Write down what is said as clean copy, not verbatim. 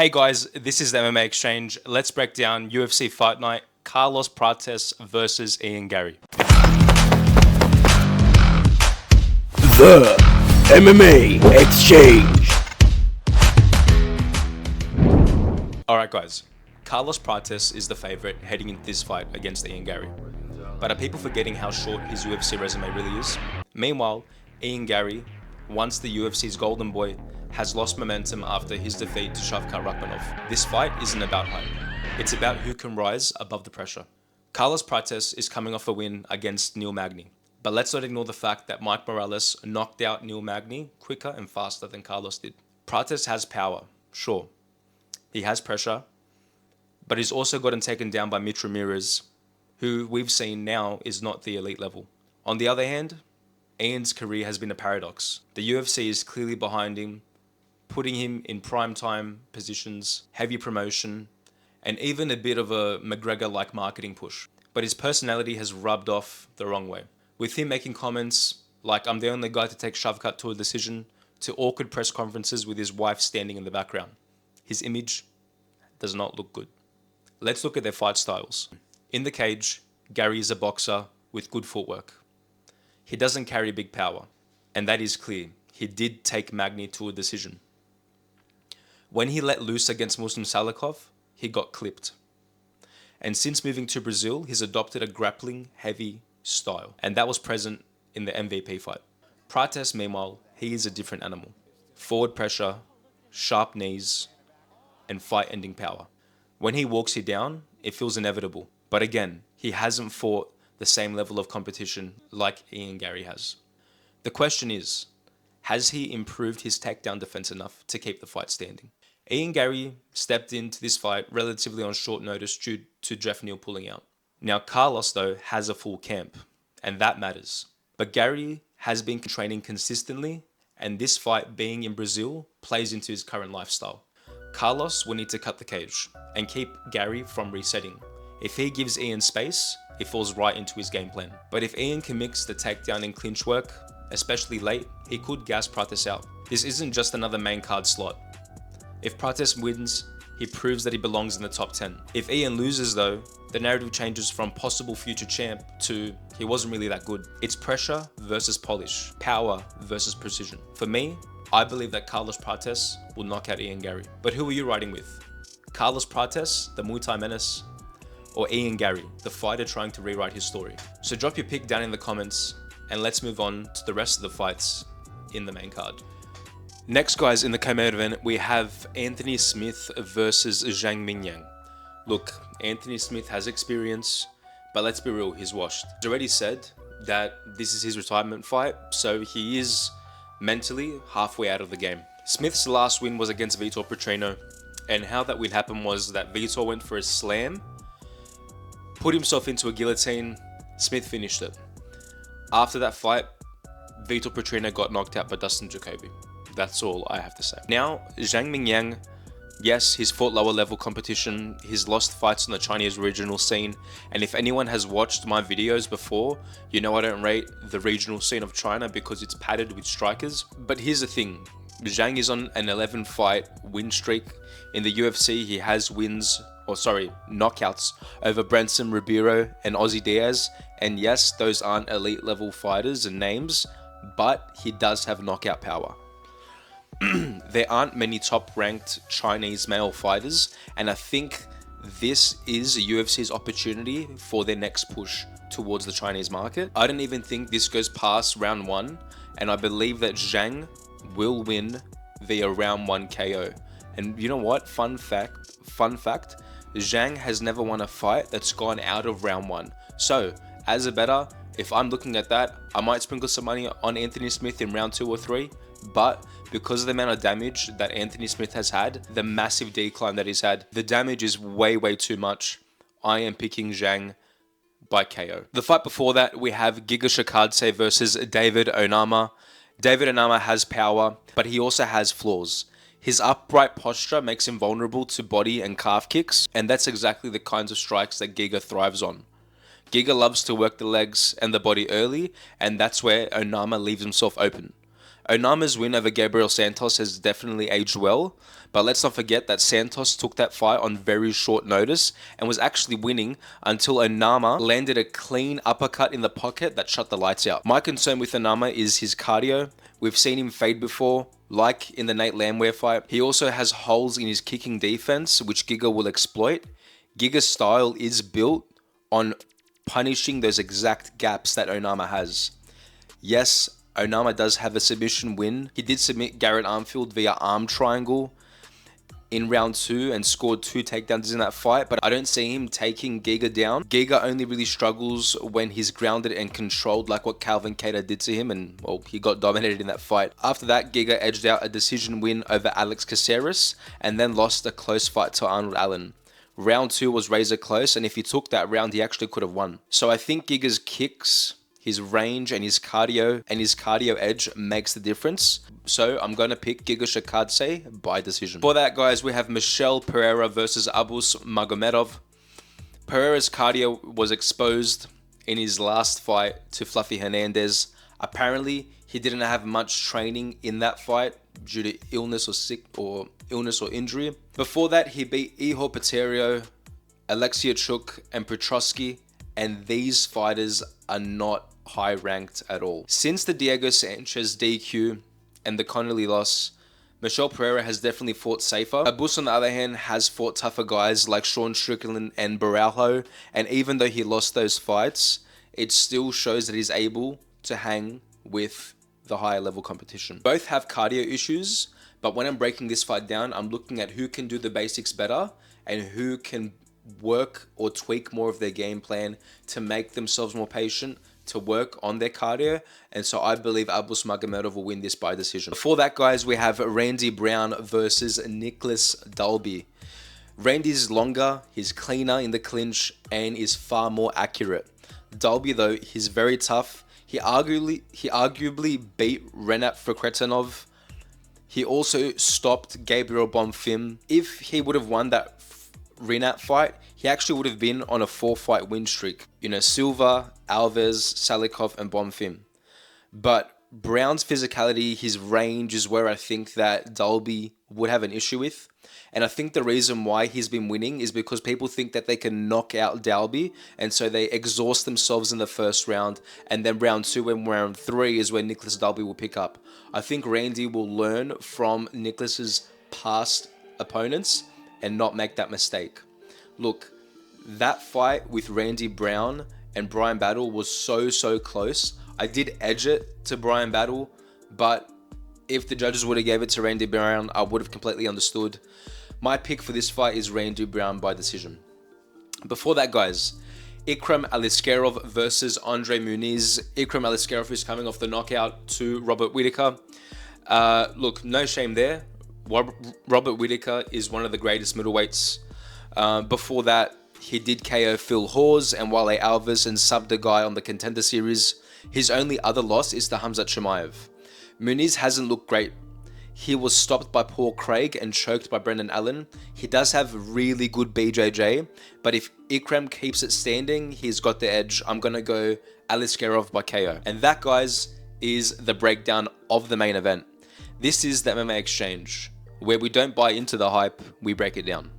Hey guys, this is the MMA Exchange. Let's break down UFC Fight Night, Carlos Prates versus Ian Garry. The MMA Exchange. Alright guys, Carlos Prates is the favourite heading into this fight against Ian Garry. But are people forgetting how short his UFC resume really is? Meanwhile, Ian Garry, once the UFC's golden boy, has lost momentum after his defeat to Shavkat Rakhmonov. This fight isn't about hype. It's about who can rise above the pressure. Carlos Prates is coming off a win against Neil Magny. But let's not ignore the fact that Mike Morales knocked out Neil Magny quicker and faster than Carlos did. Prates has power, sure. He has pressure, but he's also gotten taken down by Mitch Ramirez, who we've seen now is not the elite level. On the other hand, Ian's career has been a paradox. The UFC is clearly behind him, putting him in primetime positions, heavy promotion, and even a bit of a McGregor-like marketing push. But his personality has rubbed off the wrong way. With him making comments like, "I'm the only guy to take Shavkat to a decision," to awkward press conferences with his wife standing in the background. His image does not look good. Let's look at their fight styles. In the cage, Garry is a boxer with good footwork. He doesn't carry big power, and that is clear. He did take Magny to a decision. When he let loose against Muslim Salikov, he got clipped. And since moving to Brazil, he's adopted a grappling, heavy style. And that was present in the MVP fight. Prates, meanwhile, he is a different animal. Forward pressure, sharp knees, and fight-ending power. When he walks you down, it feels inevitable. But again, he hasn't fought the same level of competition like Ian Garry has. The question is, has he improved his takedown defense enough to keep the fight standing? Ian Garry stepped into this fight relatively on short notice due to Jeff Neal pulling out. Now Carlos, though, has a full camp, and that matters. But Garry has been training consistently, and this fight being in Brazil plays into his current lifestyle. Carlos will need to cut the cage and keep Garry from resetting. If he gives Ian space, it falls right into his game plan. But if Ian can mix the takedown and clinch work, especially late, he could gas Prates out. This isn't just another main card slot. If Prates wins, he proves that he belongs in the top 10. If Ian loses though, the narrative changes from possible future champ to he wasn't really that good. It's pressure versus polish, power versus precision. For me, I believe that Carlos Prates will knock out Ian Garry. But who are you riding with? Carlos Prates, the Muay Thai menace, or Ian Garry, the fighter trying to rewrite his story? So drop your pick down in the comments and let's move on to the rest of the fights in the main card. Next, guys, in the co-main event, we have Anthony Smith versus Zhang Mingyang. Look, Anthony Smith has experience, but let's be real, he's washed. He's already said that this is his retirement fight, so he is mentally halfway out of the game. Smith's last win was against Vitor Pereira, and how that win happened was that Vitor went for a slam, put himself into a guillotine, Smith finished it. After that fight, Vitor Pereira got knocked out by Dustin Jacoby. That's all I have to say. Now, Zhang Mingyang, yes, he's fought lower level competition, he's lost fights on the Chinese regional scene, and if anyone has watched my videos before, you know I don't rate the regional scene of China because it's padded with strikers. But here's the thing, Zhang is on an 11 fight win streak. In the UFC, he has knockouts over Branson Ribeiro and Ozzy Diaz, and yes, those aren't elite level fighters and names, but he does have knockout power. There aren't many top-ranked Chinese male fighters, and I think this is UFC's opportunity for their next push towards the Chinese market. I don't even think this goes past round 1, and I believe that Zhang will win via round 1 KO. And you know what? Fun fact, Zhang has never won a fight that's gone out of round 1. So, as a bettor, if I'm looking at that, I might sprinkle some money on Anthony Smith in round 2 or 3, but because of the amount of damage that Anthony Smith has had, the massive decline that he's had, the damage is way too much. I am picking Zhang by KO. The fight before that, we have Giga Chikadze versus David Onama. David Onama has power, but he also has flaws. His upright posture makes him vulnerable to body and calf kicks, and that's exactly the kinds of strikes that Giga thrives on. Giga loves to work the legs and the body early, and that's where Onama leaves himself open. Onama's win over Gabriel Santos has definitely aged well, but let's not forget that Santos took that fight on very short notice and was actually winning until Onama landed a clean uppercut in the pocket that shut the lights out. My concern with Onama is his cardio. We've seen him fade before, like in the Nate Landwehr fight. He also has holes in his kicking defense, which Giga will exploit. Giga's style is built on punishing those exact gaps that Onama has. Yes, Onama does have a submission win. He did submit Garrett Armfield via arm triangle in round 2 and scored 2 takedowns in that fight, but I don't see him taking Giga down. Giga only really struggles when he's grounded and controlled, like what Calvin Kattar did to him, and well, he got dominated in that fight. After that, Giga edged out a decision win over Alex Caceres and then lost a close fight to Arnold Allen. Round 2 was razor close, and if he took that round, he actually could have won. So I think Giga's kicks, his range, and his cardio edge makes the difference. So I'm going to pick Giga Chikadze by decision. For that, guys, we have Michel Pereira versus Abus Magomedov. Pereira's cardio was exposed in his last fight to Fluffy Hernandez. Apparently, he didn't have much training in that fight due to illness or injury. Before that, he beat Ihor Peterio, Alexia Chuk, and Petrosky, and these fighters are not high ranked at all. Since the Diego Sanchez DQ and the Connolly loss, Michel Pereira has definitely fought safer. Abus, on the other hand, has fought tougher guys like Sean Strickland and Baralho, and even though he lost those fights, it still shows that he's able to hang with the higher level competition. Both have cardio issues, but when I'm breaking this fight down, I'm looking at who can do the basics better and who can work or tweak more of their game plan to make themselves more patient, to work on their cardio, and so I believe Abus Magomedov will win this by decision. Before that, guys, we have Randy Brown versus Nicolas Dalby. Randy's longer, he's cleaner in the clinch, and is far more accurate. Dalby, though, he's very tough. He arguably beat Renat Fokretinov. He also stopped Gabriel Bonfim. If he would have won that Renat fight, he actually would have been on a 4-fight win streak. You know, Silva, Alves, Salikov, and Bonfim. But Brown's physicality, his range is where I think that Dalby would have an issue with. And I think the reason why he's been winning is because people think that they can knock out Dalby, and so they exhaust themselves in the first round, and then round 2 and round 3 is where Nicolas Dalby will pick up. I think Randy will learn from Nicolas's past opponents and not make that mistake. Look, that fight with Randy Brown and Brian Battle was so close. I did edge it to Brian Battle, but if the judges would have gave it to Randy Brown, I would have completely understood. My pick for this fight is Randy Brown by decision. Before that, guys, Ikram Aliskerov versus André Muniz. Ikram Aliskerov is coming off the knockout to Robert Whittaker. Look, no shame there. Robert Whittaker is one of the greatest middleweights. Before that, he did KO Phil Hawes and Wale Alves and subbed a guy on the Contender Series. His only other loss is to Hamzat Chimaev. Muniz hasn't looked great. He was stopped by Paul Craig and choked by Brendan Allen. He does have really good BJJ, but if Ikram keeps it standing, he's got the edge. I'm going to go Aliskerov by KO. And that, guys, is the breakdown of the main event. This is the MMA Exchange, where we don't buy into the hype, we break it down.